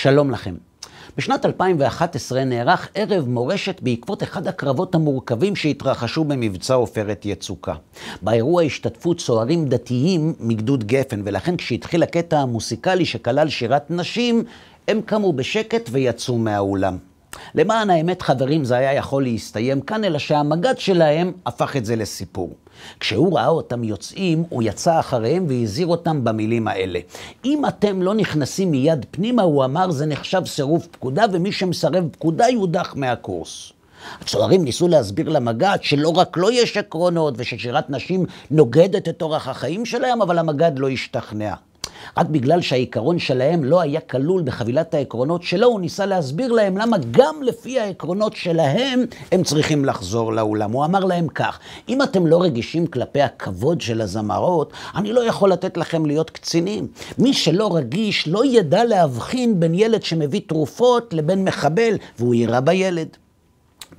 שלום לכם. בשנת 2011 נערך ערב מורשת בעקבות אחד הקרבות המורכבים שהתרחשו במבצע עופרת יצוקה. באירוע השתתפו צוערים דתיים מגדוד גפן, ולכן כשהתחיל הקטע המוסיקלי שכלל שירת נשים, הם קמו בשקט ויצאו מהאולם. למען האמת חברים, זה היה יכול להסתיים כאן, אלא שהמג"ד שלהם הפך את זה לסיפור. כשהוא ראה אותם יוצאים, הוא יצא אחריהם והזהיר אותם במילים האלה. אם אתם לא נכנסים מיד פנימה, הוא אמר, זה נחשב סירוב פקודה, ומי שמסרב פקודה יודח מהקורס. הצוערים ניסו להסביר למג"ד שלא רק לא יש עקרונות, וששירת נשים נוגדת את אורח החיים שלהם, אבל המג"ד לא השתכנע. רק בגלל שהעיקרון שלהם לא היה כלול בחבילת העקרונות שלו, הוא ניסה להסביר להם למה גם לפי העקרונות שלהם הם צריכים לחזור לאולם. הוא אמר להם כך, אם אתם לא רגישים כלפי הכבוד של הזמרות, אני לא יכול לתת לכם להיות קצינים. מי שלא רגיש לא ידע להבחין בין ילד שמביא תרופות לבין מחבל, והוא יירה בילד.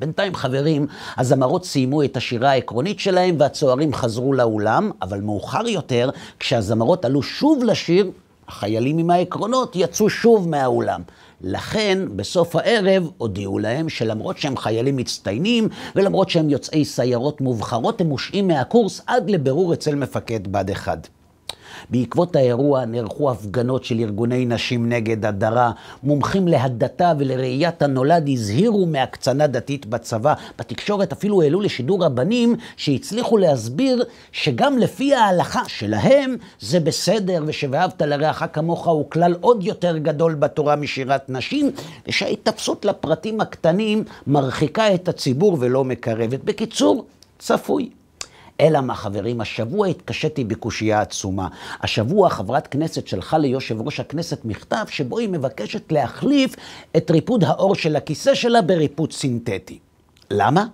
בינתיים חברים, הזמרות סיימו את השירה העקרונית שלהם והצוערים חזרו לאולם, אבל מאוחר יותר, כשהזמרות עלו שוב לשיר, החיילים עם העקרונות יצאו שוב מהאולם. לכן, בסוף הערב הודיעו להם שלמרות שהם חיילים מצטיינים, ולמרות שהם יוצאי סיירות מובחרות, הם מושעים מהקורס עד לבירור אצל מפקד בד אחד. בעקבות האירוע נערכו הפגנות של ארגוני נשים נגד הדרה, מומחים להדתה ולראיית הנולד הזהירו מהקצנה דתית בצבא. בתקשורת אפילו העלו לשידור רבנים שהצליחו להסביר שגם לפי ההלכה שלהם זה בסדר, ושואהבת לרעך כמוך הוא כלל עוד יותר גדול בתורה משירת נשים, ושההתאפסות לפרטים הקטנים מרחיקה את הציבור ולא מקרבת. בקיצור, צפוי. אלא מה חברים, השבוע התקשיתי בקושייה עצומה. השבוע חברת כנסת שלחה ליושב ראש הכנסת מכתב שבו היא מבקשת להחליף את ריפוד האור של הכיסא שלה בריפוד סינתטי. למה?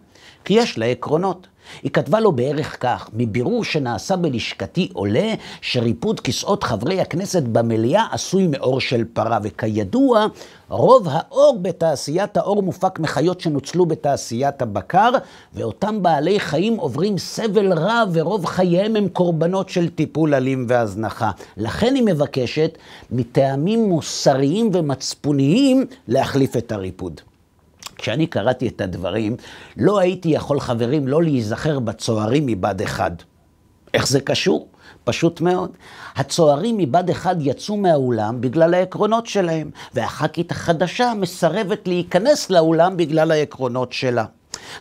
כי יש לה עקרונות. היא כתבה לו בערך כך, מבירור שנעשה בלשכתי עולה שריפוד כיסאות חברי הכנסת במליאה עשוי מאור של פרה, וכידוע רוב האור בתעשיית האור מופק מחיות שנוצלו בתעשיית הבקר, ואותם בעלי חיים עוברים סבל רב ורוב חייהם הם קורבנות של טיפול אלים והזנחה. לכן היא מבקשת מטעמים מוסריים ומצפוניים להחליף את הריפוד. כשאני קראתי את הדברים, לא הייתי יכול חברים לא להיזכר בצוערים מבד אחד. איך זה קשור? פשוט מאוד. הצוערים מבד אחד יצאו מהאולם בגלל העקרונות שלהם, והח"כית החדשה מסרבת להיכנס לאולם בגלל העקרונות שלה.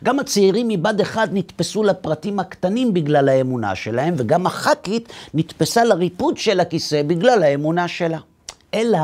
גם הצעירים מבד אחד נתפסו לפרטים הקטנים בגלל האמונה שלהם, וגם הח"כית נתפסה לריפוד של הכיסא בגלל האמונה שלה. אלא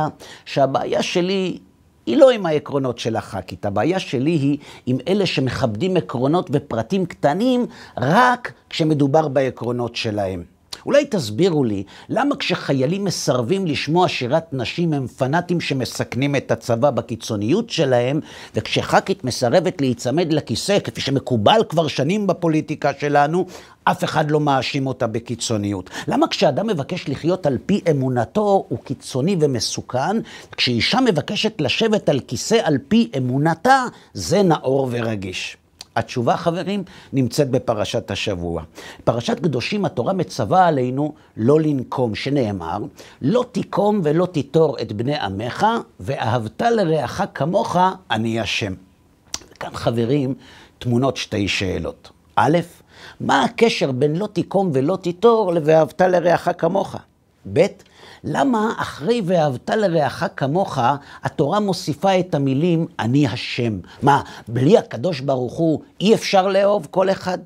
שהבעיה שלי היא לא עם העקרונות של הח"כית, הבעיה שלי היא עם אלה שמכבדים עקרונות בפרטים קטנים רק כשמדובר בעקרונות שלהם. אולי תסבירו לי למה כשחיילים מסרבים לשמוע שירת נשים הם פנאטים שמסכנים את הצבא בקיצוניות שלהם, וכשח"כית מסרבת להיצמד לכיסא כפי שמקובל כבר שנים בפוליטיקה שלנו, אף אחד לא מאשים אותה בקיצוניות. למה כשאדם מבקש לחיות על פי אמונתו הוא קיצוני ומסוכן, כשאישה מבקשת לשבת על כיסא על פי אמונתה זה נאור ורגיש? התשובה חברים נמצאת בפרשת השבוע. פרשת קדושים התורה מצווה עלינו לא לנקום, שנאמר לא תיקום ולא תיטור את בני עמך ואהבת לרעך כמוך אני השם. כאן חברים תמונות שתי שאלות. א', מה הקשר בין לא תיקום ולא תיטור ל"ואהבת לרעך כמוך"? ב', למה אחרי "ואהבת לרעך כמוך" התורה מוסיפה את המילים אני השם? מה, בלי הקדוש ברוך הוא אי אפשר לאהוב כל אחד?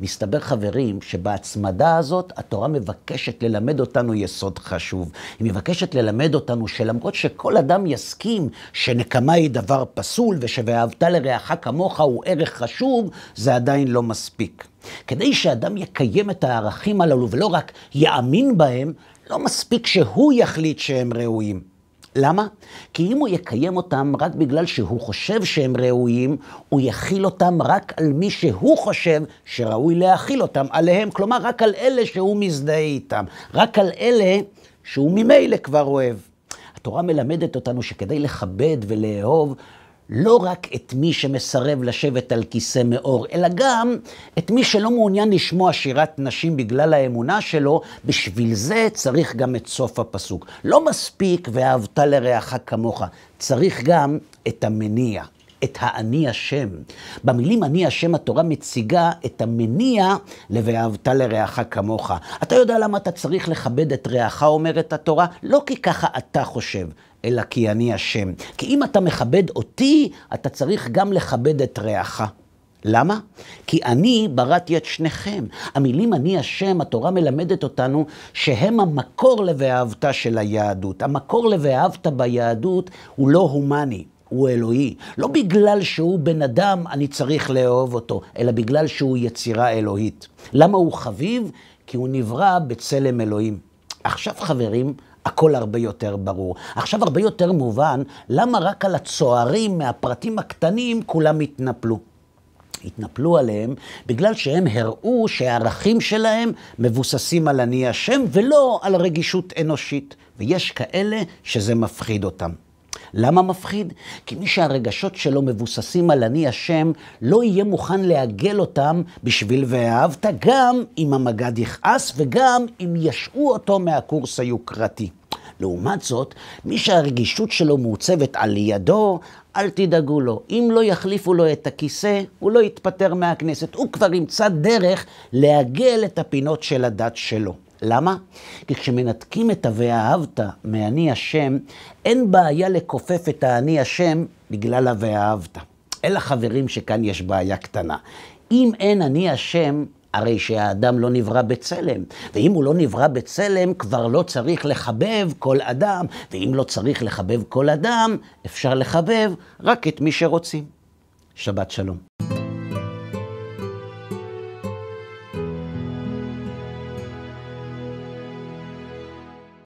מסתבר חברים שבהצמדה הזאת התורה מבקשת ללמד אותנו יסוד חשוב. היא מבקשת ללמד אותנו שלמרות שכל אדם יסכים שנקמה היא דבר פסול וש"ואהבת לרעך כמוך" הוא ערך חשוב, זה עדיין לא מספיק. כדי שאדם יקיים את הערכים הללו ולא רק יאמין בהם, לא מספיק שהוא יחליט שהם ראויים. למה? כי אם הוא יקיים אותם רק בגלל שהוא חושב שהם ראויים, הוא יכיל אותם רק על מי שהוא חושב שראוי להכיל אותם עליהם, כלומר רק על אלה שהוא מזדהה איתם, רק על אלה שהוא ממילא כבר אוהב. התורה מלמדת אותנו שכדי לכבד ולאהוב, לא רק את מי שמסרב לשבת על כיסא מאור, אלא גם את מי שלא מעוניין לשמוע שירת נשים בגלל האמונה שלו. בשביל זה צריך גם את סוף הפסוק. לא מספיק ואהבת לרעך כמוך, צריך גם את המניע, את האני השם. במילים אני השם התורה מציגה את המניע ל"ואהבת לרעך כמוך". אתה יודע למה אתה צריך לכבד את רעך, אומרת התורה? לא כי ככה אתה חושב, אלא כי אני השם. כי אם אתה מכבד אותי, אתה צריך גם לכבד את רעך. למה? כי אני בראתי את שניכם. המילים אני השם, התורה מלמדת אותנו שהם המקור ל"ואהבת" של היהדות. המקור ל"ואהבת" ביהדות הוא לא הומני, הוא אלוהי. לא בגלל שהוא בן אדם אני צריך לאהוב אותו, אלא בגלל שהוא יצירה אלוהית. למה הוא חביב? כי הוא נברא בצלם אלוהים. עכשיו חברים, הכל הרבה יותר ברור. עכשיו הרבה יותר מובן למה רק על הצוערים מהפרטים הקטנים כולם התנפלו. התנפלו עליהם בגלל שהם הראו שהערכים שלהם מבוססים על אני השם ולא על רגישות אנושית. ויש כאלה שזה מפחיד אותם. למה מפחיד? כי מי שהרגשות שלו מבוססים על אני השם, לא יהיה מוכן לעגל אותם בשביל "ואהבת", גם אם המגד יכעס וגם אם ישעו אותו מהקורס היוקרתי. לעומת זאת, מי שהרגישות שלו מעוצבת על ידו, אל תדאגו לו. אם לא יחליפו לו את הכיסא, הוא לא יתפטר מהכנסת. הוא כבר ימצא דרך לעגל את הפינות של הדת שלו. למה? כי כשמנתקים את "ואהבת" מאני השם, אין בעיה לכופף את האני השם בגלל "ואהבת". אלא חברים שכאן יש בעיה קטנה. אם אין אני השם, הרי שהאדם לא נברא בצלם. ואם הוא לא נברא בצלם, כבר לא צריך לחבב כל אדם. ואם לא צריך לחבב כל אדם, אפשר לחבב רק את מי שרוצים. שבת שלום.